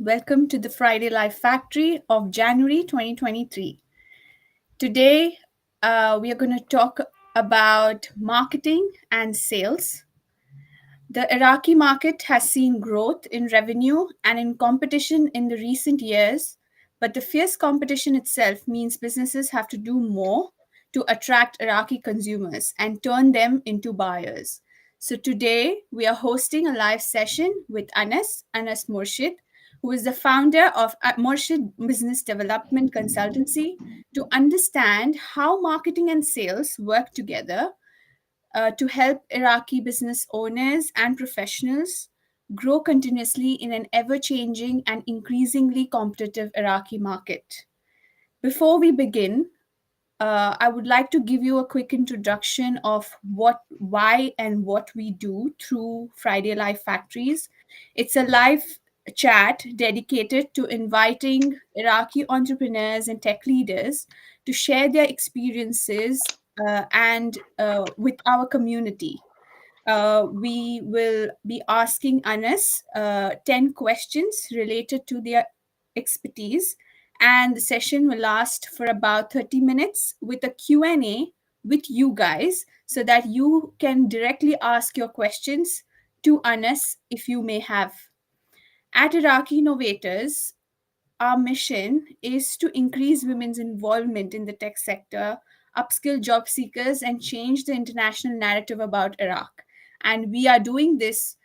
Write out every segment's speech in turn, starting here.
welcome to the Friday Live Factory of January 2023. Today, we are going to talk about marketing and sales. The Iraqi market has seen growth in revenue and in competition in the recent years, but the fierce competition itself means businesses have to do more to attract Iraqi consumers and turn them into buyers. So today we are hosting a live session with Anas Morshed, who is the founder of Morshed Business Development Consultancy, to understand how marketing and sales work together to help Iraqi business owners and professionals grow continuously in an ever changing and increasingly competitive Iraqi market. Before we begin, I would like to give you a quick introduction of why, and what we do through Friday Live Factories. It's a live chat dedicated to inviting Iraqi entrepreneurs and tech leaders to share their experiences and with our community. We will be asking Anas 10 questions related to their expertise, and the session will last for about 30 minutes with a Q&A with you guys so that you can directly ask your questions to Anas if you may have. At Iraqi Innovators, our mission is to increase women's involvement in the tech sector, upskill job seekers, and change the international narrative about Iraq. And we are doing this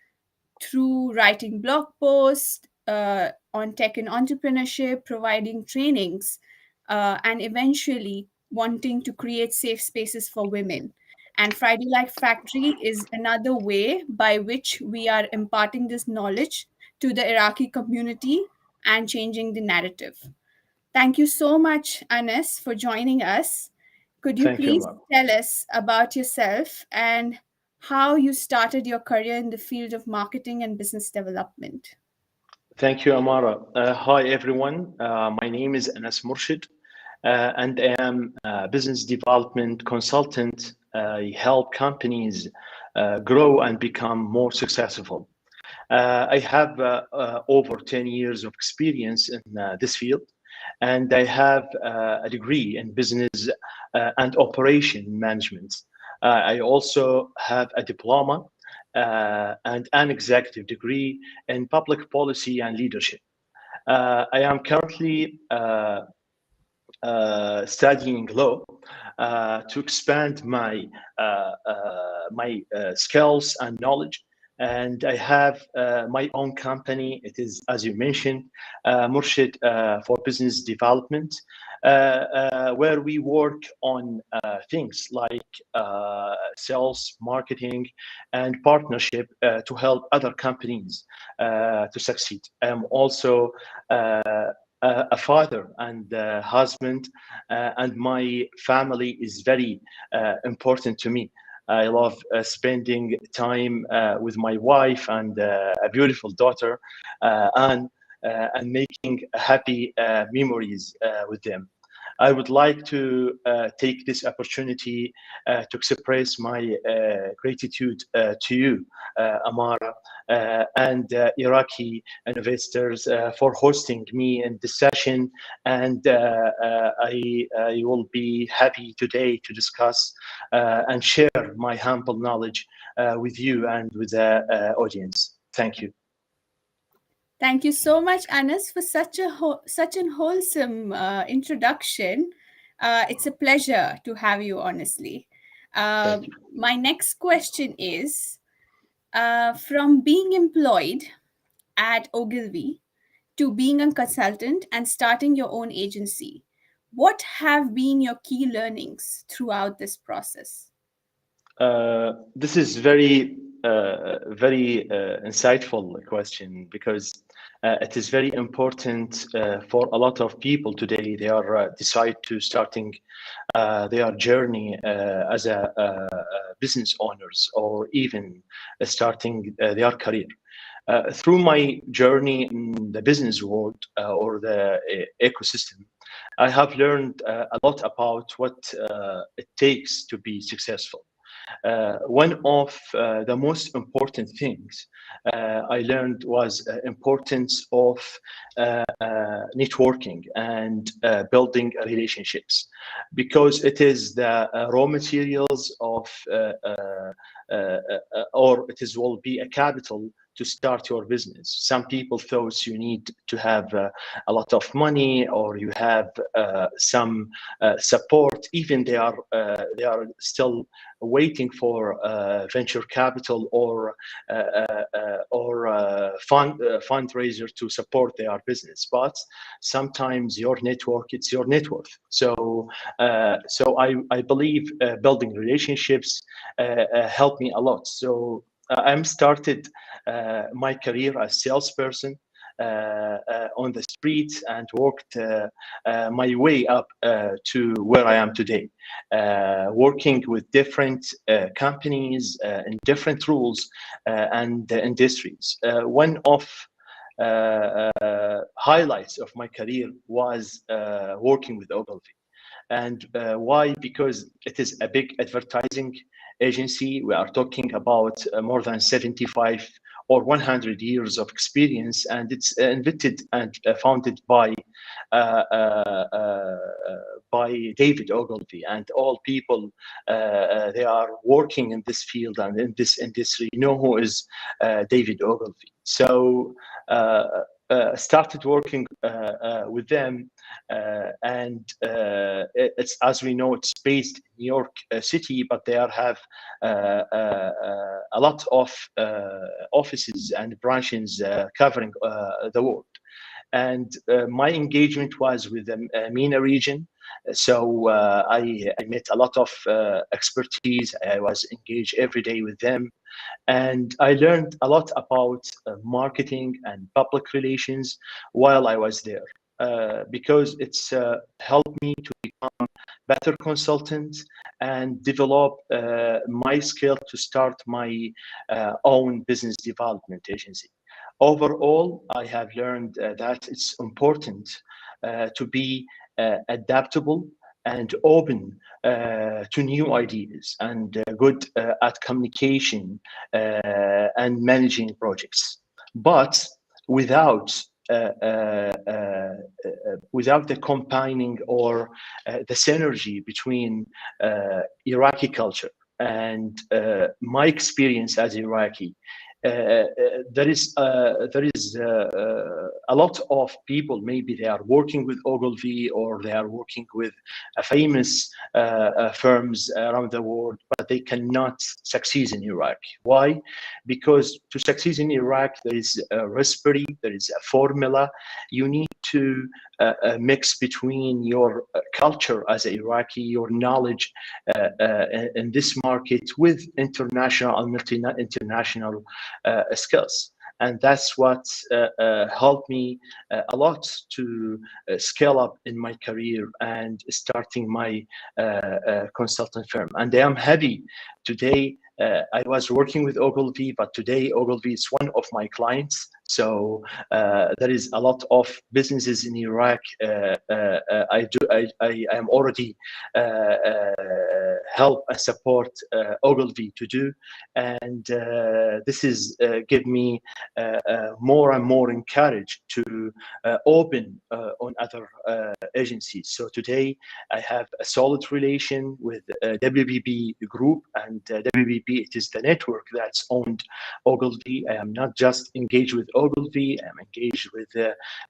through writing blog posts on tech and entrepreneurship, providing trainings, and eventually wanting to create safe spaces for women. And Friday Life Factory is another way by which we are imparting this knowledge to the Iraqi community and changing the narrative. Thank you so much, Anas, for joining us. Could you Thank you, please Amar. tell us about yourself and how you started your career in the field of marketing and business development? Thank you, Amara. Hi, everyone. My name is Anas Morshed, and I am a business development consultant. I help companies grow and become more successful. I have over 10 years of experience in this field, and I have a degree in business and operation management. I also have a diploma and an executive degree in public policy and leadership. I am currently studying law to expand my skills and knowledge. And I have my own company. It is, as you mentioned, Morshed for Business Development, where we work on things like sales, marketing, and partnership to help other companies to succeed. I'm also a father and a husband, and my family is very important to me. I love spending time with my wife and a beautiful daughter, and making happy memories with them. I would like to take this opportunity to express my gratitude to you, Amara, and Iraqi investors for hosting me in this session. And I will be happy today to discuss and share my humble knowledge with you and with the audience. Thank you. Thank you so much, Anas, for such an wholesome introduction. It's a pleasure to have you, honestly. Thank you. My next question is from being employed at Ogilvy to being a consultant and starting your own agency. What have been your key learnings throughout this process? This is very insightful question because it is very important for a lot of people today. They are decide to starting their journey as a business owners, or even starting their career. Through my journey in the business world or the ecosystem, I have learned a lot about what it takes to be successful. One of the most important things I learned was importance of networking and building relationships, because it is the raw materials of or it is will be a capital to start your business. Some people thought you need to have a lot of money, or you have some support. Even they are still waiting for venture capital or fundraiser to support their business. But sometimes your network, it's your net worth. So I believe building relationships helped me a lot. So I'm started my career as salesperson on the streets, and worked my way up to where I am today, working with different companies in different roles and industries. One of highlights of my career was working with Ogilvy. And why? Because it is a big advertising agency. We are talking about more than 75 or 100 years of experience, and it's invented and founded uh, uh, uh, by David Ogilvy, and all people they are working in this field and in this industry know who is David Ogilvy. So started working with them, and it's, as we know, it's based in New York City, but they have a lot of offices and branches covering the world. And my engagement was with the MENA region. So I met a lot of expertise. I was engaged every day with them, and I learned a lot about marketing and public relations while I was there, because it's helped me to become better consultant and develop my skill to start my own business development agency. Overall, I have learned that it's important to be adaptable and open to new ideas, and good at communication and managing projects. But without without the combining or the synergy between Iraqi culture and my experience as Iraqi, there is a lot of people. Maybe they are working with Ogilvy, or they are working with famous firms around the world, but they cannot succeed in Iraq. Why? Because to succeed in Iraq, there is a recipe, there is a formula. You need to mix between your culture as an Iraqi, your knowledge in this market, with international and international skills. And that's what helped me a lot to scale up in my career and starting my consultant firm. And I am happy today. I was working with Ogilvy, but today Ogilvy is one of my clients. So there is a lot of businesses in Iraq. I am already help and support Ogilvy to do, and this is give me more and more encouraged to open on other agencies. So today I have a solid relation with WBB Group, and WBB, it is the network that's owned Ogilvy. I am not just engaged with Ogilvy, I'm engaged with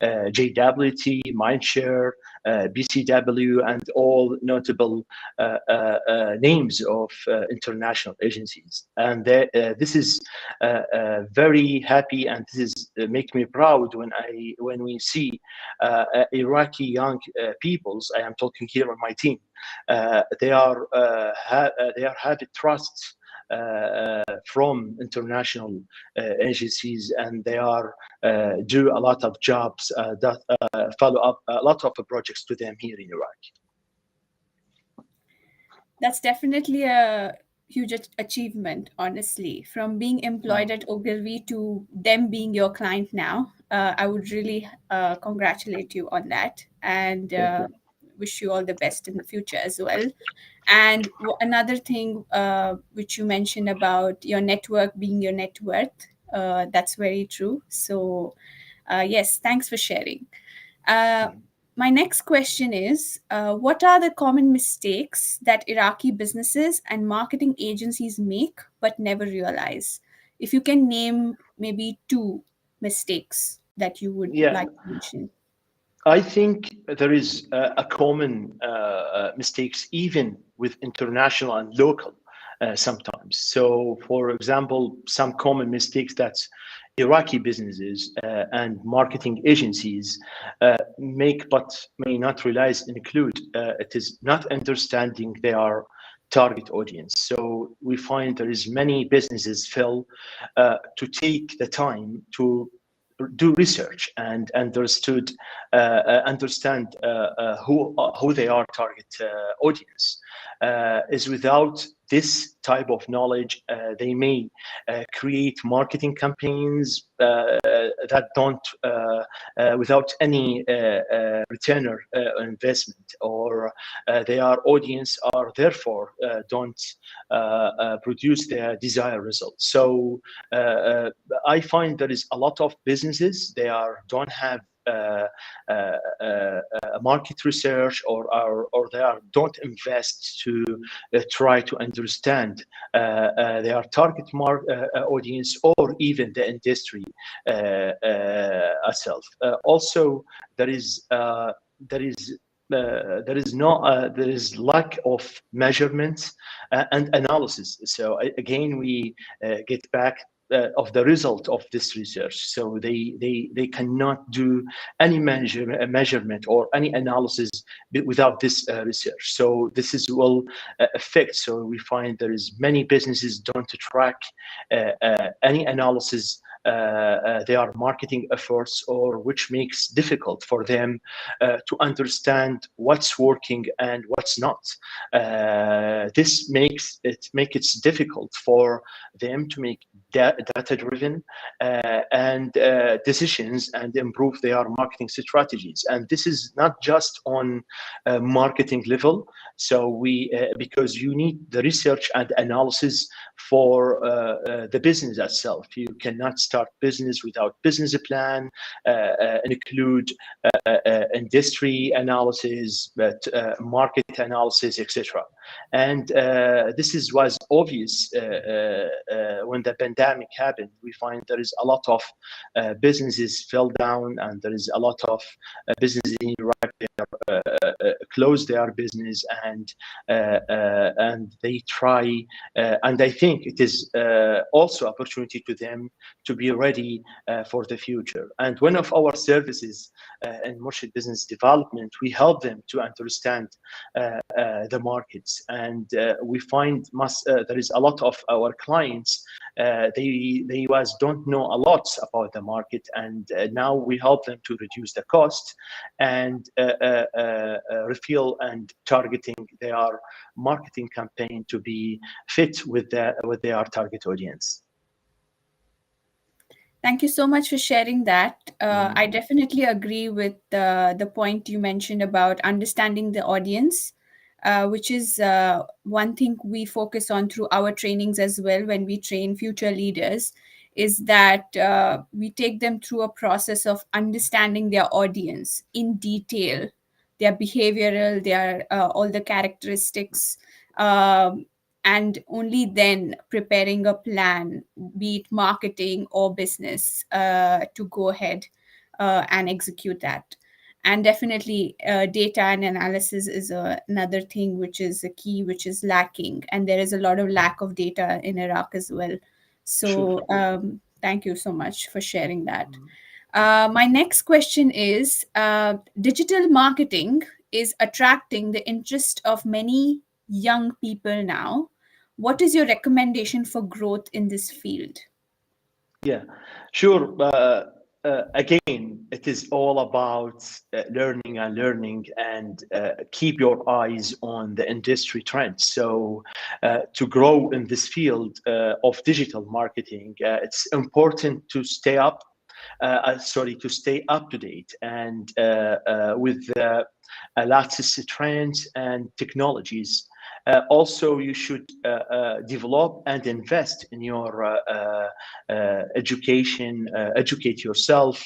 JWT, Mindshare, BCW, and all notable names of international agencies. And this is very happy, and this is make me proud when we see Iraqi young peoples. I am talking here on my team. They are having trust from international agencies, and they are do a lot of jobs that follow up a lot of projects to them here in Iraq. That's definitely a huge achievement, honestly. From being Mm. employed at Ogilvy to them being your client now, I would really congratulate you on that. And Thank you. wish you all the best in the future as well. And another thing which you mentioned about your network being your net worth, that's very true. So, yes, thanks for sharing. Uh, my next question is, what are the common mistakes that Iraqi businesses and marketing agencies make but never realize? If you can name maybe two mistakes that you would Yeah, like to mention. I think there is a common mistakes even with international and local sometimes. So, for example, some common mistakes that Iraqi businesses and marketing agencies make but may not realize include it is not understanding their target audience. So we find there is many businesses fail to take the time to do research and understand who they are target audience. Is without this type of knowledge, they may create marketing campaigns that don't without any return on investment, or their audience are therefore don't produce their desired results. So I find there is a lot of businesses they are don't have market research, or they are don't invest to try to understand their target audience, or even the industry itself. Also, there is there is there is lack of measurements and analysis. So again, we get back of the result of this research. So they cannot do any measurement or any analysis without this research. So this is will affect. So we find there is many businesses don't track any analysis their marketing efforts, or which makes difficult for them to understand what's working and what's not. This makes it difficult for them to make data driven and decisions and improve their marketing strategies. And this is not just on marketing level. So we because you need the research and analysis for the business itself. You cannot start business without business plan, include industry analysis, but market analysis, etc. And this is was obvious when the pandemic happened. We find there is a lot of businesses fell down, and there is a lot of businesses in Iraq close their business, and they try, and I think it is also opportunity to them to be ready for the future. And one of our services in Morshed Business Development, we help them to understand the markets, and we find there is a lot of our clients they was don't know a lot about the market, and now we help them to reduce the cost and refill and targeting their marketing campaign to be fit with their target audience. Thank you so much for sharing that. I definitely agree with the point you mentioned about understanding the audience, which is one thing we focus on through our trainings as well when we train future leaders, is that we take them through a process of understanding their audience in detail, their behavioral, their all the characteristics. And only then preparing a plan, be it marketing or business, to go ahead and execute that. And definitely, data and analysis is another thing which is a key, which is lacking. And there is a lot of lack of data in Iraq as well. Sure. So, thank you so much for sharing that. My next question is, digital marketing is attracting the interest of many young people now. What is your recommendation for growth in this field? Yeah, sure. Again, it is all about learning and learning, and keep your eyes on the industry trends. So, to grow in this field of digital marketing, it's important to stay up to stay up to date and with latest trends and technologies. Also, you should develop and invest in your education, educate yourself,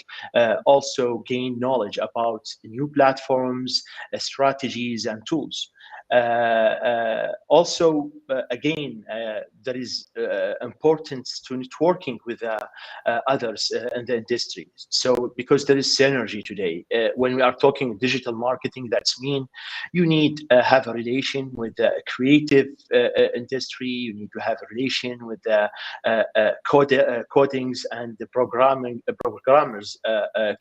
also gain knowledge about new platforms, strategies, and tools. Also, again, there is importance to networking with others in the industry. So, because there is synergy today, when we are talking digital marketing, that's mean you need have a relation with the creative industry. You need to have a relation with the codings and the programmers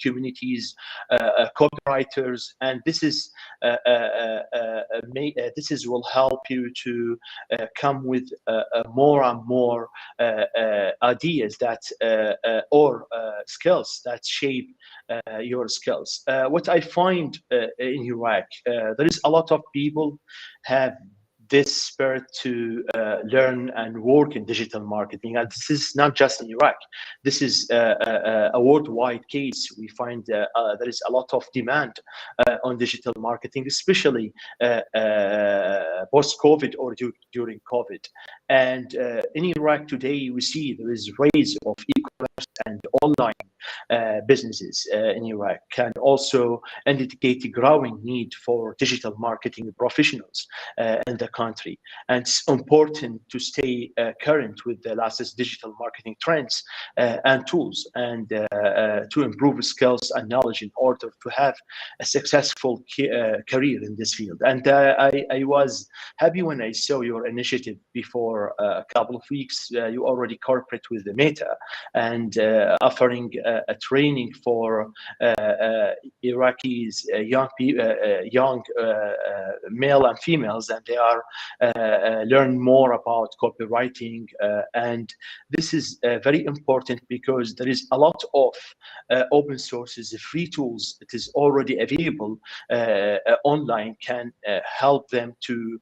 communities, copywriters, and this is will help you to come with more and more ideas that or skills that shape your skills. What I find in Iraq, there is a lot of people have this spirit to learn and work in digital marketing. And this is not just in Iraq. This is a worldwide case. We find there is a lot of demand on digital marketing, especially post-COVID or during COVID. And in Iraq today, we see there is rise of e-commerce and online businesses in Iraq, and also indicate a growing need for digital marketing professionals in the country. And it's important to stay current with the latest digital marketing trends and tools, and to improve skills and knowledge in order to have a successful career in this field. And I was happy when I saw your initiative before a couple of weeks. You already cooperate with the Meta and offering a training for Iraqis, young male and females, and they are learn more about copywriting. And this is very important because there is a lot of open sources, free tools. It is already available online, can help them to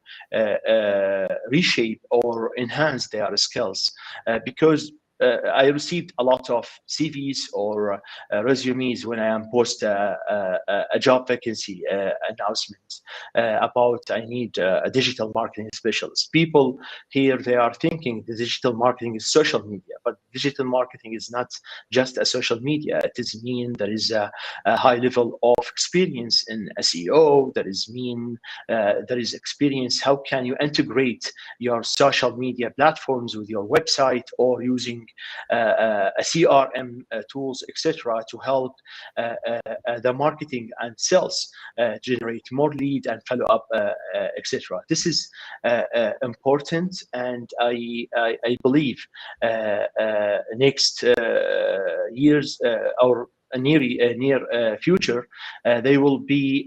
reshape or enhance their skills, because I received a lot of CVs or resumes when I am post a job vacancy announcement about I need a digital marketing specialist. People here, they are thinking the digital marketing is social media, but digital marketing is not just a social media. It is mean there is a high level of experience in SEO. There is experience. How can you integrate your social media platforms with your website, or using a CRM tools, etc., to help the marketing and sales generate more lead and follow up, etc. This is important, and I believe next years or near future, they will be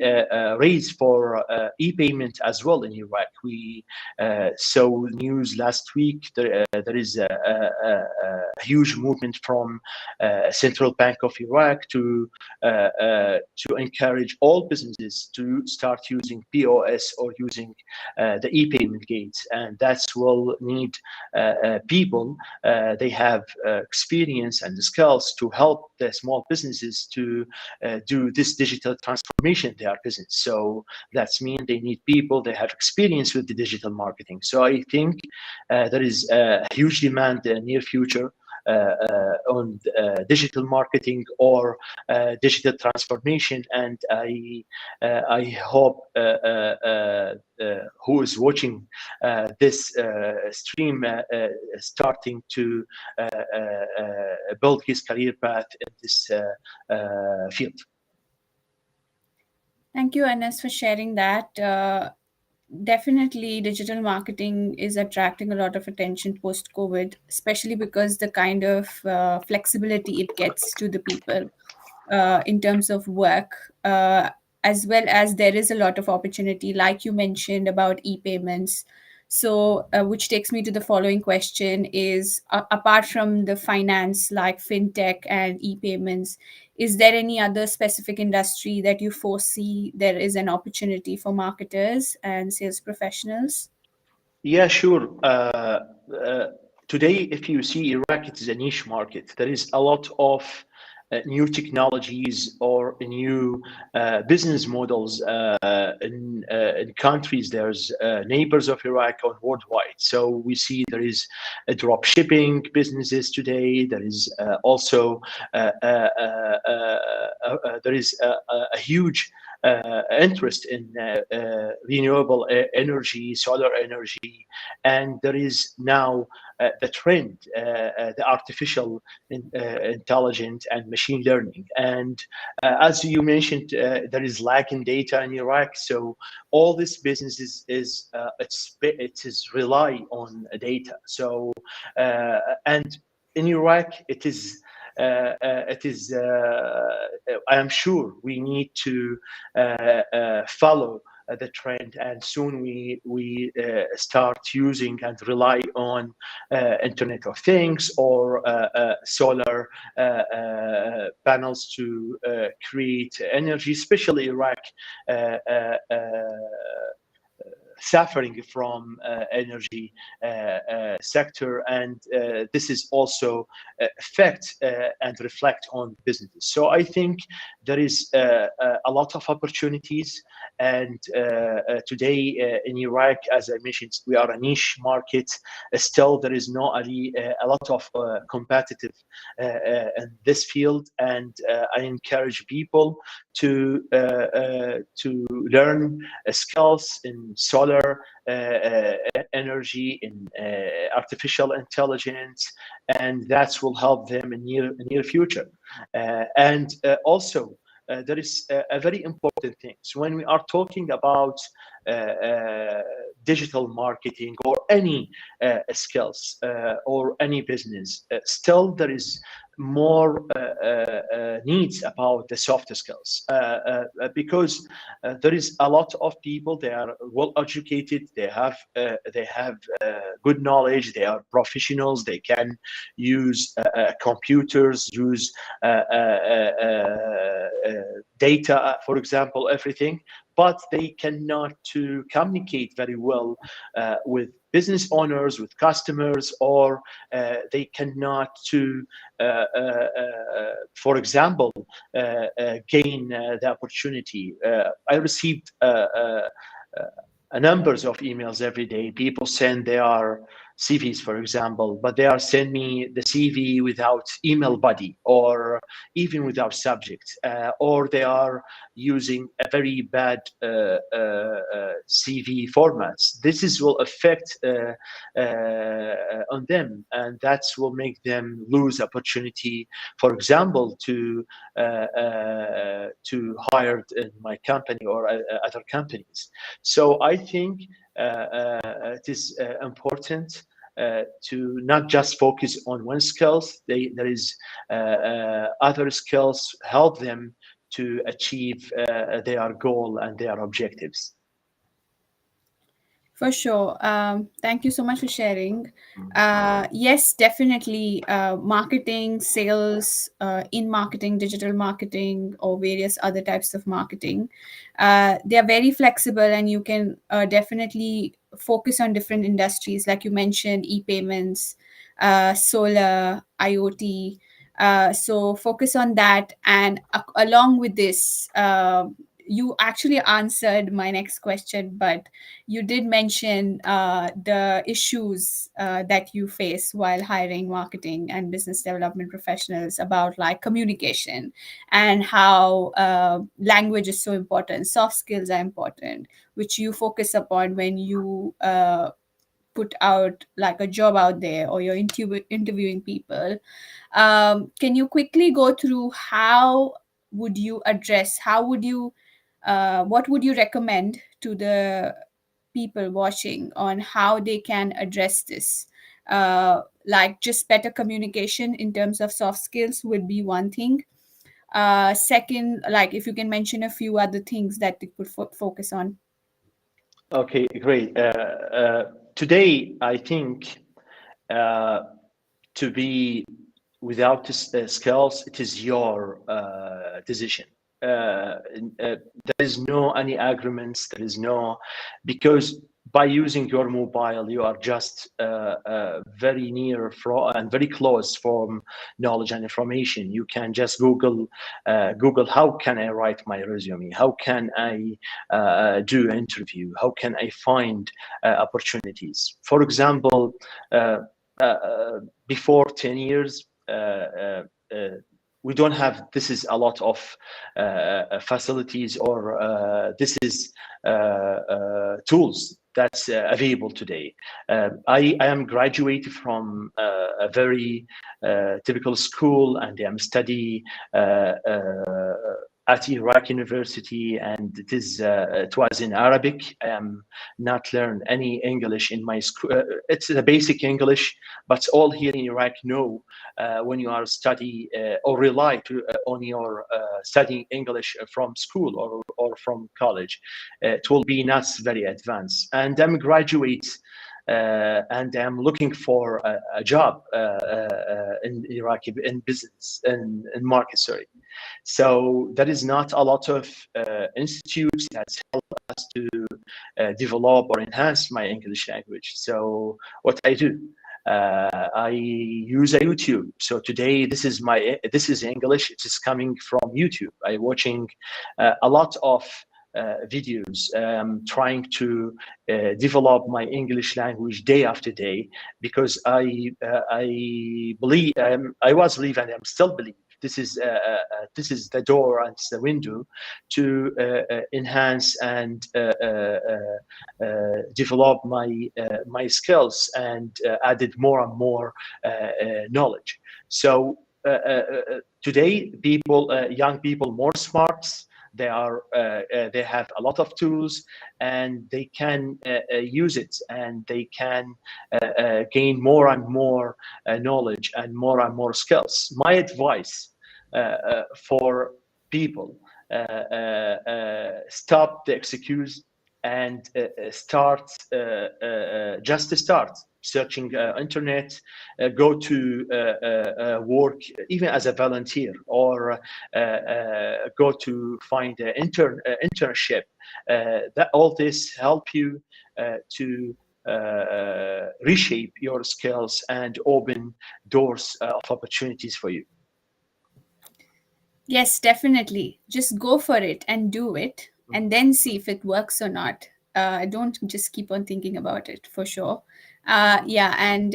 raised for e-payment as well in Iraq. We saw news last week. There is a huge movement from Central Bank of Iraq to encourage all businesses to start using POS or using the e-payment gates, and that will need people. They have experience and the skills to help the small businesses to do this digital transformation in their business. So that's mean they need people, they have experience with the digital marketing. So I think there is a huge demand in the near future on digital marketing or digital transformation, and I hope who is watching this stream starting to build his career path in this field. Thank you, Anas, for sharing that. Definitely, digital marketing is attracting a lot of attention post COVID, especially because the kind of flexibility it gets to the people in terms of work, as well as there is a lot of opportunity, like you mentioned about e-payments. So, which takes me to the following question: is apart from the finance like fintech and e-payments, is there any other specific industry that you foresee there is an opportunity for marketers and sales professionals? Yeah, sure. Today, if you see Iraq, it is a niche market. There is a lot of new technologies or new business models in countries. There's neighbors of Iraq on worldwide. So we see there is a drop shipping businesses today. There is also there is a huge interest in renewable energy, solar energy, and there is now the trend, the artificial intelligence and machine learning. And as you mentioned, there is lack in data in Iraq. So all this business it is rely on data. So and in Iraq, it is. I am sure we need to follow the trend, and soon we start using and rely on Internet of Things or solar panels to create energy, especially Iraq. Suffering from energy sector, and this is also affect and reflect on businesses. So I think there is a lot of opportunities, and today in Iraq, as I mentioned, we are a niche market. Still, there is not a lot of competitive in this field, and I encourage people to learn skills in solar energy, in artificial intelligence, and that will help them in near future. And also, there is a very important thing. So when we are talking about digital marketing or any skills or any business, still there is more needs about the soft skills because there is a lot of people. They are well educated. They have good knowledge. They are professionals. They can use computers, use data, for example, everything, but they cannot to communicate very well with business owners, with customers, or they cannot to, for example, gain the opportunity. I received numbers of emails every day. People send their CVs, for example, but they are sending me the CV without email body or even without subject, or they are using a very bad CV formats. This is will affect on them, and that will make them lose opportunity, for example, to hire in my company or other companies. So I think it is important to not just focus on one skills. There is other skills help them to achieve their goal and their objectives. For sure. Thank you so much for sharing. Yes, definitely. Marketing, sales, in marketing, digital marketing, or various other types of marketing, they are very flexible, and you can definitely focus on different industries, like you mentioned, e-payments, solar, IoT. So focus on that, and along with this, you actually answered my next question, but you did mention the issues that you face while hiring marketing and business development professionals, about like communication and how language is so important, soft skills are important, which you focus upon when you put out like a job out there, or you're interviewing people. Can you quickly go through how would you address, how would you what would you recommend to the people watching on how they can address this? Like just better communication in terms of soft skills would be one thing. Second, like if you can mention a few other things that they could focus on. Okay, great. Today, I think to be without skills, it is your decision. There is no any agreements. There is no, because by using your mobile, you are just very near and very close from knowledge and information. You can just Google how can I write my resume, how can I do an interview, how can I find opportunities. For example, uh, before 10 years, we don't have this is a lot of facilities, or this is tools that's available today. I am graduated from a very typical school, and I'm study at Iraqi University, and it was in Arabic. I am not learn any English in my school. It's a basic English, but all here in Iraq know when you are study or rely on your studying English from school or from college. It will be not very advanced. And I'm graduate and I'm looking for a job in Iraqi in business in market. Sorry, so there is not a lot of institutes that help us to develop or enhance my English language. So what I do, I use a YouTube. So today, this is English. It is coming from YouTube. I watching a lot of videos, trying to develop my English language day after day, because I believe I was believe and I'm still believe this is the door and it's the window to enhance and develop my skills, and added more and more knowledge. So today, young people, more smart. They have a lot of tools, and they can use it, and they can gain more and more knowledge and more skills. My advice for people: stop the excuse and start just to start searching internet, go to work even as a volunteer, or go to find an internship. That all this help you to reshape your skills and open doors of opportunities for you. Yes, definitely. Just go for it and do it, and then see if it works or not. Don't just keep on thinking about it, for sure. Yeah, and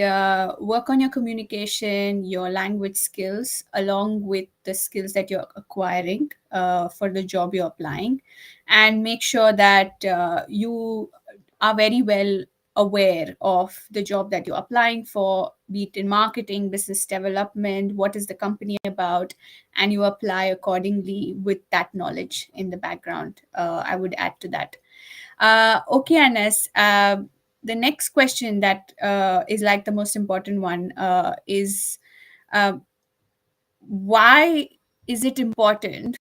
work on your communication, your language skills, along with the skills that you're acquiring for the job you're applying, and make sure that you are very well aware of the job that you're applying for, be it in marketing, business development, what is the company about, and you apply accordingly with that knowledge in the background. I would add to that. Okay, Anas. The next question that is like the most important one is uh, why is it important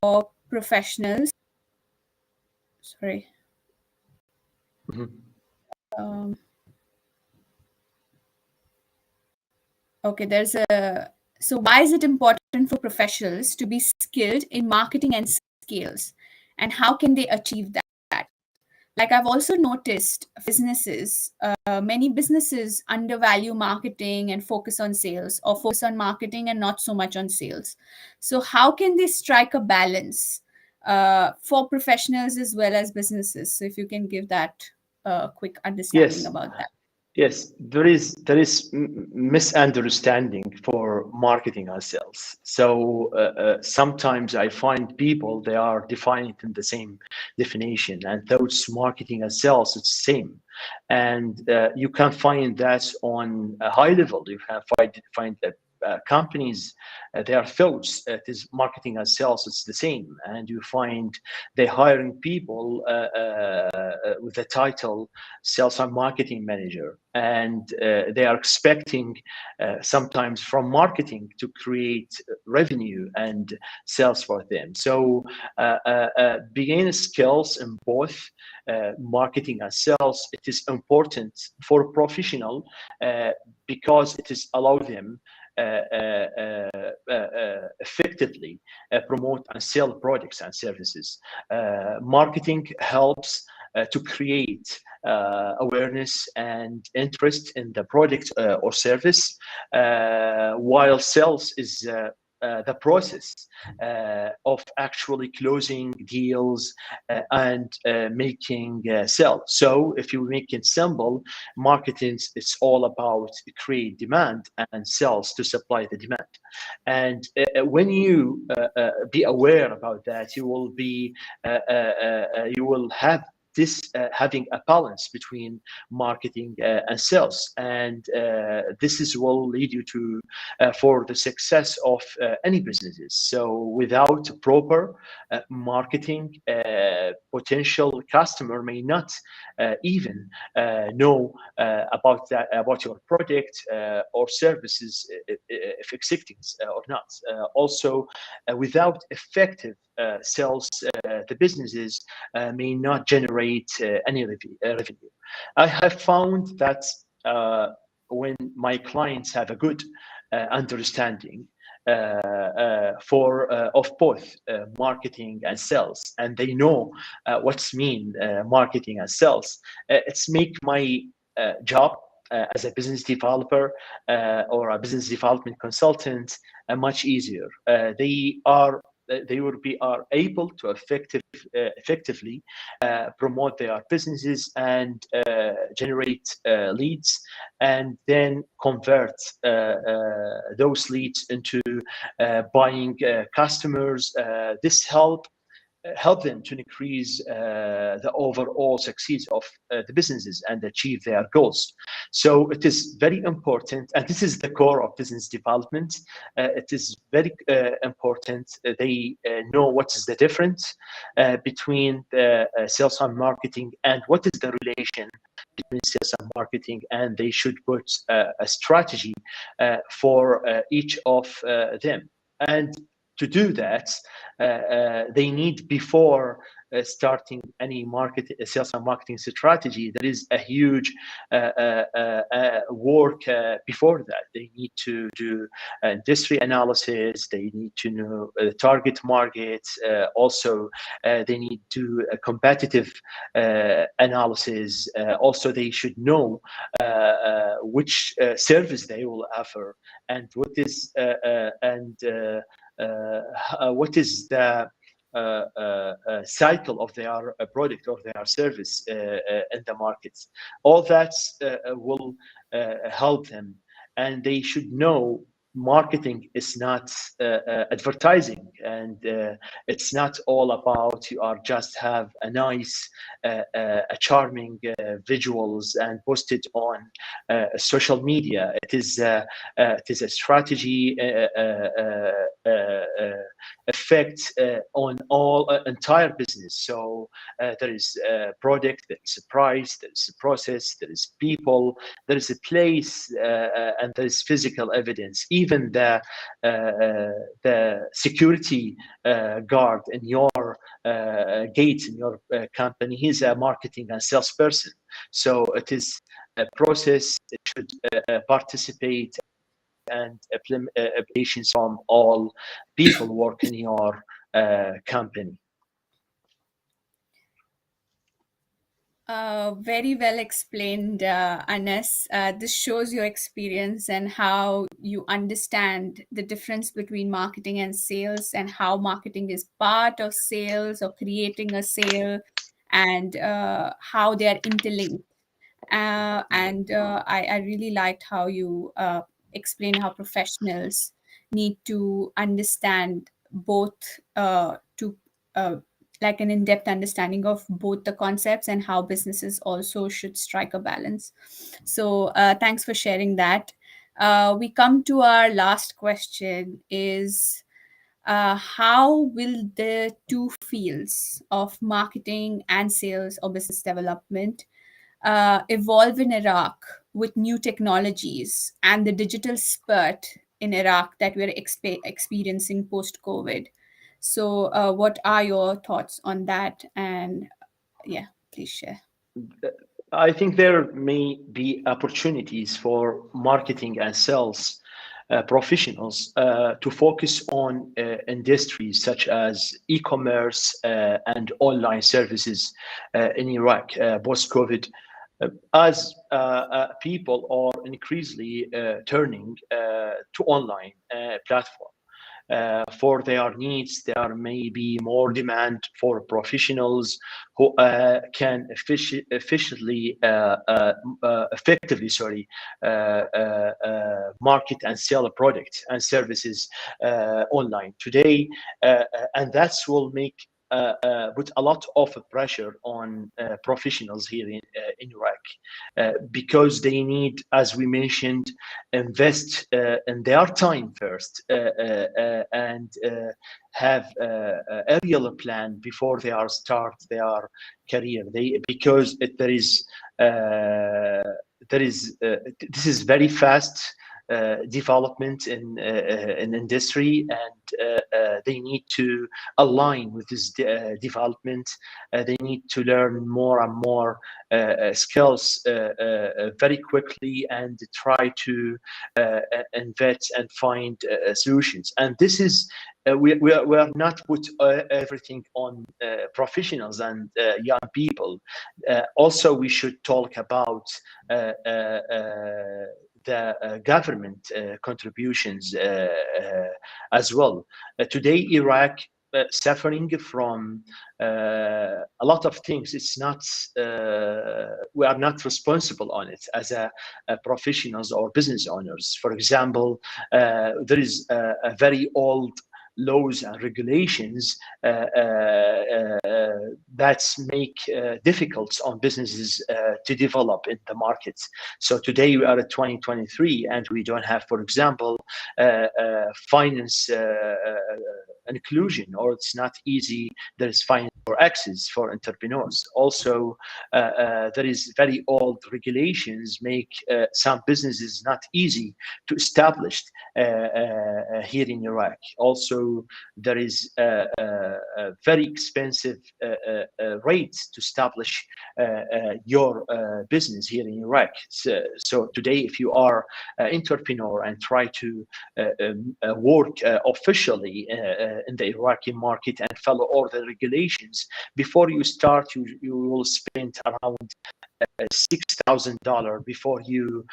for professionals? Sorry. Mhm. Um, okay, there's a. So, why is it important for professionals to be skilled in marketing and sales? And how can they achieve that? Like I've also noticed businesses, many businesses undervalue marketing and focus on sales, or focus on marketing and not so much on sales. So how can they strike a balance for professionals as well as businesses? So if you can give that quick understanding Yes. about that. Yes, there is misunderstanding for marketing ourselves. So sometimes I find people they are defining it in the same definition, and those marketing ourselves it's the same. And you can find that on a high level. You can find that companies their thoughts it is marketing as sales it's the same, and you find they hiring people with the title sales and marketing manager, and they are expecting sometimes from marketing to create revenue and sales for them. So beginning skills in both marketing and sales it is important for professional because it is allow them effectively promote and sell products and services. Marketing helps to create awareness and interest in the product or service, while sales is the process of actually closing deals and making sell. So if you make it simple, marketing it's all about create demand and sales to supply the demand. And when you be aware about that, you will have this having a balance between marketing and sales, and this is will lead you to for the success of any businesses. So without proper marketing, potential customer may not even know about your product or services if existing or not. Also, without effective sales, the businesses may not generate any revenue. I have found that when my clients have a good understanding for of both marketing and sales, and they know what's mean marketing and sales, it's make my job as a business developer or a business development consultant much easier. They will be are able to effectively promote their businesses and generate leads, and then convert those leads into buying customers. This help them to increase the overall success of the businesses and achieve their goals. So it is very important, and this is the core of business development. It is very important they know what is the difference between the sales and marketing, and what is the relation between sales and marketing, and they should put a strategy for each of them. And to do that, they need before starting any sales and marketing strategy. There is a huge work before that. They need to do industry analysis. They need to know target markets. Also, they need to do a competitive analysis. Also, they should know which service they will offer, and what is the cycle of their product or their service in the markets. All that will help them, and they should know marketing is not advertising, and it's not all about you are just have a nice a charming visuals and post it on social media. It is a strategy effect on all entire business. So there is a product, there is a price, there is a process, there is people, there is a place, and there is physical evidence. Even the security guard in your gate in your company, he's a marketing and salesperson. So it is a process. It should participate and applications from all people work in your company. Very well explained, Anas. This shows your experience and how you understand the difference between marketing and sales, and how marketing is part of sales or creating a sale, and how they are interlinked. And I really liked how you explain how professionals need to understand both, to like an in-depth understanding of both the concepts, and how businesses also should strike a balance. So thanks for sharing that. We come to our last question is, how will the two fields of marketing and sales or business development evolve in Iraq with new technologies and the digital spurt in Iraq that we're experiencing post COVID? So, what are your thoughts on that? And yeah, please share. I think there may be opportunities for marketing and sales professionals to focus on industries such as e-commerce and online services in Iraq post-COVID, as people are increasingly turning to online platform for their needs. There may be more demand for professionals who can effectively, market and sell a product and services online today, and that will make put a lot of pressure on professionals here in Iraq because they need, as we mentioned, invest in their time first and have a real plan before they are start their career. Because there is this is very fast development in industry, and they need to align with this development. They need to learn more and more skills very quickly and try to invent and find solutions. And this is we are not put everything on professionals and young people. Also, we should talk about the government contributions as well. Today, Iraq suffering from a lot of things. It's not we are not responsible on it as a professionals or business owners. For example, there is a very old laws and regulations that make difficult on businesses to develop in the markets. So today we are at 2023 and we don't have, for example, finance inclusion, or it's not easy. There is finance for access for entrepreneurs. Also, there is very old regulations make some businesses not easy to establish here in Iraq. Also, there is very expensive rates to establish your business here in Iraq. So today, if you are an entrepreneur and try to work officially in the Iraqi market and follow all the regulations, before you start, you will spend around $6,000 before you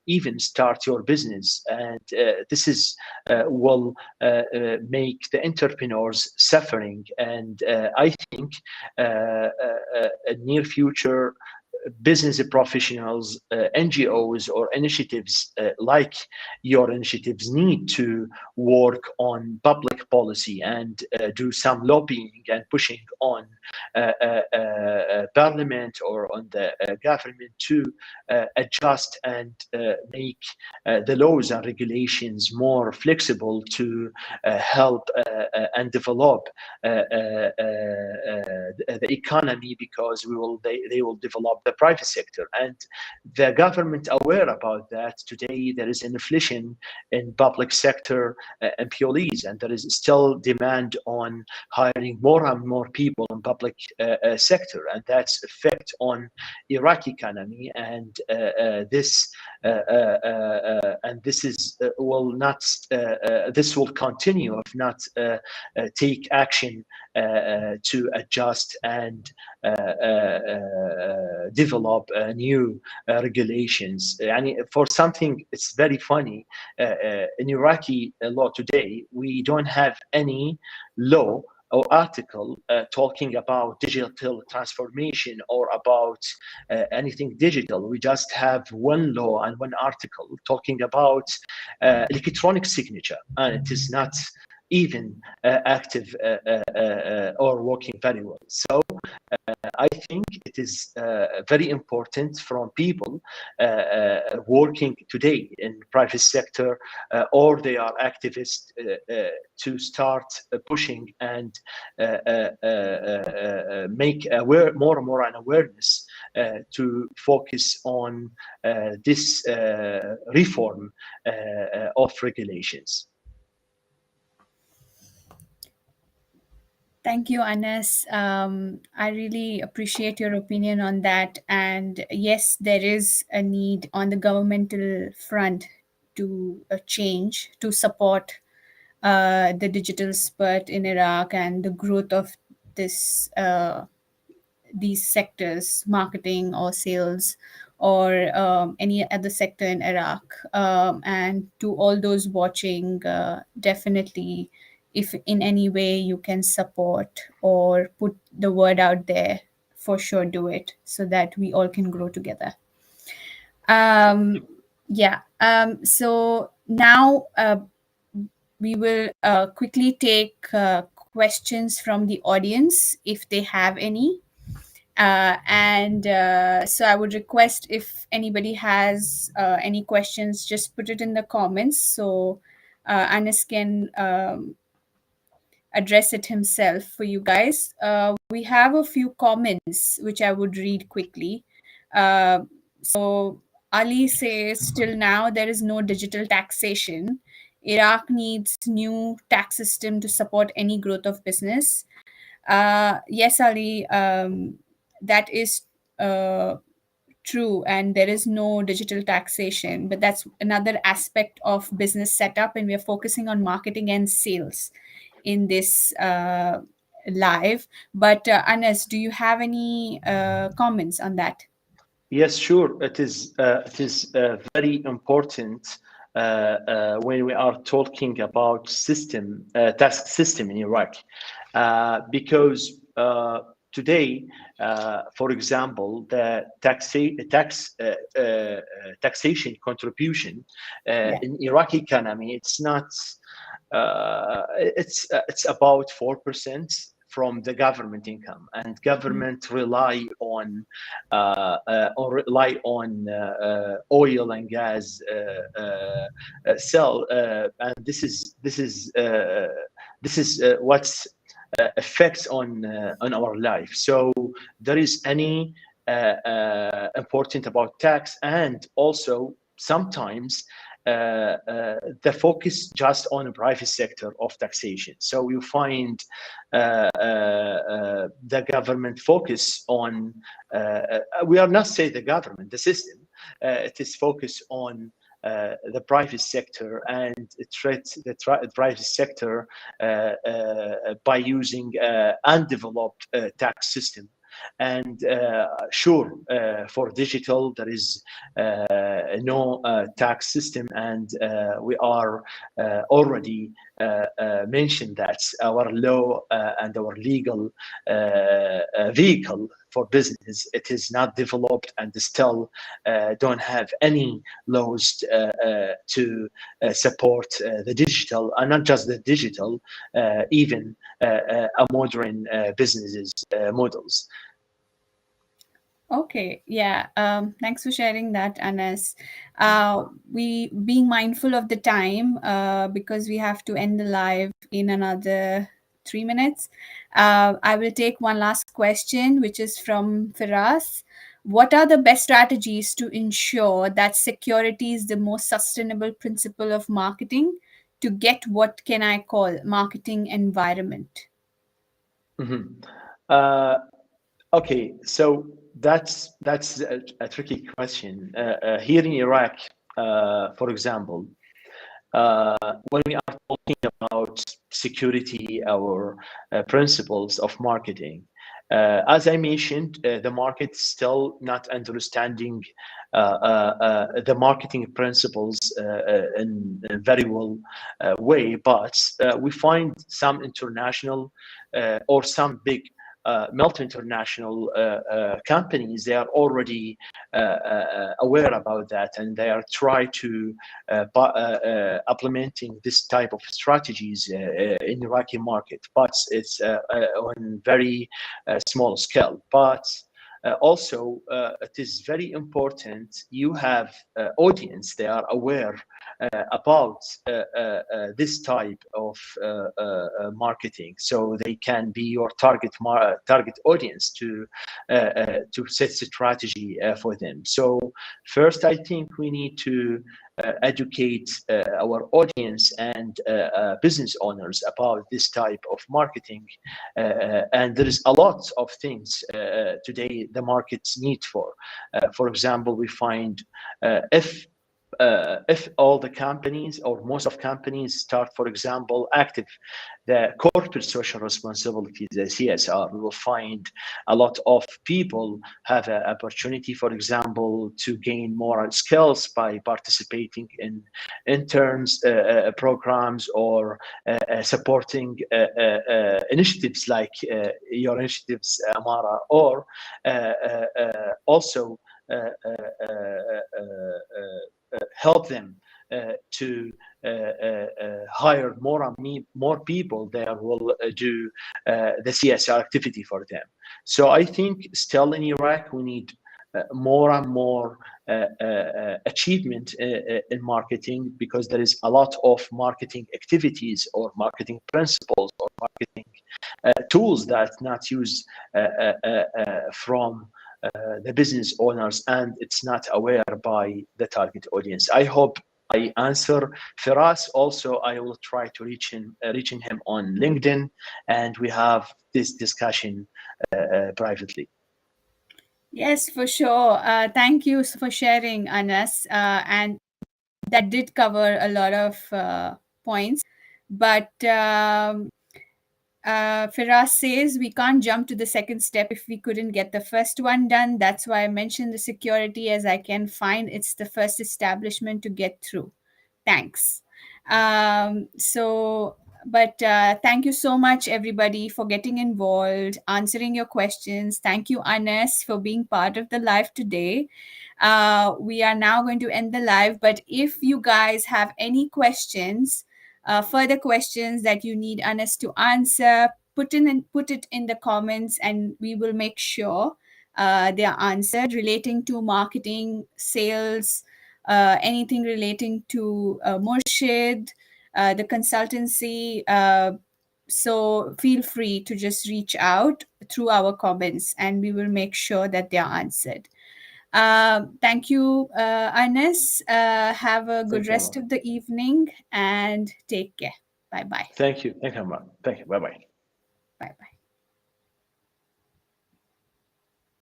even start your business, and this is will make the entrepreneurs suffering. And I think in near future, business professionals, NGOs, or initiatives like your initiatives need to work on public policy and do some lobbying and pushing on parliament or on the government to adjust and make the laws and regulations more flexible to help and develop the economy, because they will develop the private sector, and the government aware about that. Today there is inflation in public sector employees, and there is still demand on hiring more and more people in public sector, and that's effect on Iraqi economy. And this is will not this will continue if not take action to adjust and develop new regulations. For something, it's very funny. In Iraqi law today, we don't have any law or article talking about digital transformation or about anything digital. We just have one law and one article talking about electronic signature, and it is not even active or working very well. So I think it is very important from people working today in private sector or they are activists to start pushing and make more and more an awareness to focus on this reform of regulations. Thank you, Anas. I really appreciate your opinion on that. And yes, there is a need on the governmental front to change to support the digital spurt in Iraq and the growth of this these sectors, marketing or sales or any other sector in Iraq. And to all those watching, definitely, if in any way you can support or put the word out there, for sure do it so that we all can grow together. Um, yeah. So now we will quickly take questions from the audience if they have any. And so I would request if anybody has any questions, just put it in the comments so Anas can address it himself for you guys. We have a few comments which I would read quickly. Uh, so Ali says, till now there is no digital taxation. Iraq needs new tax system to support any growth of business. Yes, Ali, that is uh, true, and there is no digital taxation, but that's another aspect of business setup, and we are focusing on marketing and sales in this live. But Anas, do you have any comments on that? Yes, sure. It is very important when we are talking about tax system in Iraq, because today, for example, the taxation contribution Yeah. in Iraqi economy, it's not. It's about 4% from the government income, and Mm. government rely on oil and gas sell, and this is what's effects on our life. So there is any important about tax, and also sometimes the focus just on the private sector of taxation. So you find the government focus on, we are not say the government, the system, it is focused on the private sector and treat the private sector by using undeveloped tax system. And sure, for digital, there is no tax system, and we are already mentioned that our law and our legal vehicle for business, it is not developed and still don't have any laws to support the digital, and not just the digital, even a modern businesses models. Okay, yeah. Thanks for sharing that, Anas. We being mindful of the time because we have to end the live in another 3 minutes. I will take one last question, which is from Firas. What are the best strategies to ensure that security is the most sustainable principle of marketing to get what can I call marketing environment? Mhm. Okay, so that's a tricky question. Here in Iraq, for example, when we are talking about security or principles of marketing, as I mentioned, the market still not understanding the marketing principles in a very well way, but we find some international or some big multi-international companies, they are already aware about that, and they are trying to implementing this type of strategies in the Iraqi market, but it's on very small scale. But also, it is very important you have audience, they are aware about this type of marketing, so they can be your target audience to set strategy for them. So first, I think we need to educate our audience and business owners about this type of marketing, and there is a lot of things today the markets need for. For example, we find if if all the companies or most of companies start, for example, active the corporate social responsibility, the CSR, we will find a lot of people have an opportunity, for example, to gain more skills by participating in interns programs or supporting initiatives like your initiatives, Amara, or also uh, uh, uh, uh, help them to hire more and more people that will do the CSR activity for them. So I think still in Iraq we need more and more achievement in marketing, because there is a lot of marketing activities or marketing principles or marketing tools that not used from the business owners, and it's not aware by the target audience. I hope I answer. Firas, also I will try to reaching him on LinkedIn, and we have this discussion privately. Yes, for sure. Thank you for sharing, Anas. And that did cover a lot of points. But Firas says we can't jump to the second step if we couldn't get the first one done. That's why I mentioned the security, as I can find it's the first establishment to get through. Thanks. But thank you so much, everybody, for getting involved, answering your questions. Thank you, Anas, for being part of the live today. We are now going to end the live, but if you guys have any questions, further questions that you need Anas to answer, put it in the comments, and we will make sure they are answered relating to marketing, sales, anything relating to Morshed, the consultancy. So feel free to just reach out through our comments, and we will make sure that they are answered. Thank you, Anas. Have a good Thank you, rest Amar. of the evening and take care. Bye bye. Thank you. Thank you, Amar. Thank you. Bye bye. Bye bye.